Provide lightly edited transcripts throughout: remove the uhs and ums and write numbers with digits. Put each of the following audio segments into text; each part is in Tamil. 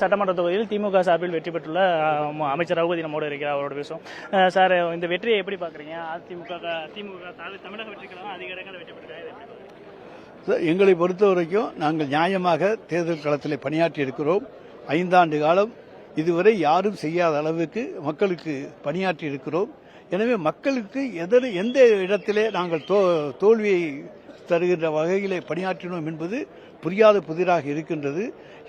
சட்டமன்ற தொகுதியில் திமுக சார்பில் வெற்றி பெற்றுள்ள அமைச்சர் ரகுபதி நம்மோடு இருக்கிறார். அவரோட பேசுவோம். சார், இந்த வெற்றியை எப்படி பாக்குறீங்க? திமுக தமிழக வெற்றி கழகம் அதிக இடங்களில் வெற்றி பெற்றிருக்காங்க. எங்களை பொறுத்த வரைக்கும் நாங்கள் நியாயமாக தேர்தல் களத்தில் பணியாற்றி இருக்கிறோம். 5 ஆண்டு காலம் இதுவரை யாரும் செய்யாத அளவுக்கு மக்களுக்கு பணியாற்றி இருக்கிறோம். எனவே மக்களுக்கு எந்த இடத்திலே நாங்கள் தோல்வியை தருகின்ற வகையிலே பணியாற்றினோம் என்பது புரியாத புதிராக இருக்கின்றது.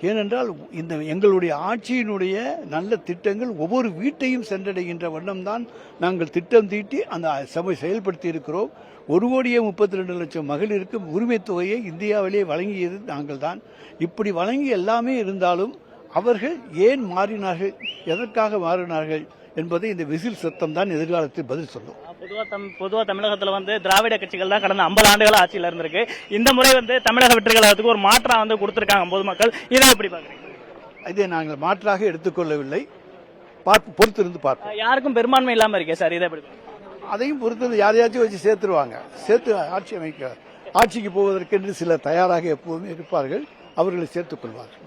ஏனென்றால் இந்த எங்களுடைய ஆட்சியினுடைய நல்ல திட்டங்கள் ஒவ்வொரு வீட்டையும் சென்றடைகின்ற வண்ணம்தான் நாங்கள் திட்டம் தீட்டி அந்த சபை செயல்படுத்தி இருக்கிறோம். 1,32,00,000 மகளிருக்கு உரிமை தொகையை இந்தியாவிலே வழங்கியது நாங்கள் தான். இப்படி வழங்கி எல்லாமே இருந்தாலும் அவர்கள் ஏன் மாறினார்கள், எதற்காக மாறினார்கள் என்பதை இந்த விசில் சத்தம் தான் எதிர்காலத்தில் பதில் சொல்லும். பொதுவா தமிழகத்தில் திராவிட கட்சிகள் தான் கடந்த 50 ஆண்டுகள் ஆட்சியில் இருந்திருக்கு. இந்த முறை தமிழக வெற்றி கழகத்துக்கு ஒரு மாற்றம் கொடுத்திருக்காங்க பொதுமக்கள். இதை எப்படி பாக்குறீங்க? இதை நாங்கள் மாற்றாக எடுத்துக்கொள்ளவில்லை, பொறுத்திருந்து பார்ப்போம். யாருக்கும் பெரும்பான்மை இல்லாம இருக்கே சார், இதை எப்படி? அதையும் பொறுத்து யாரையாச்சும் வச்சு சேர்த்து ஆட்சிக்கு போவதற்கென்று சிலர் தயாராக எப்போதுமே இருப்பார்கள். அவர்களை சேர்த்துக் கொள்வார்கள்.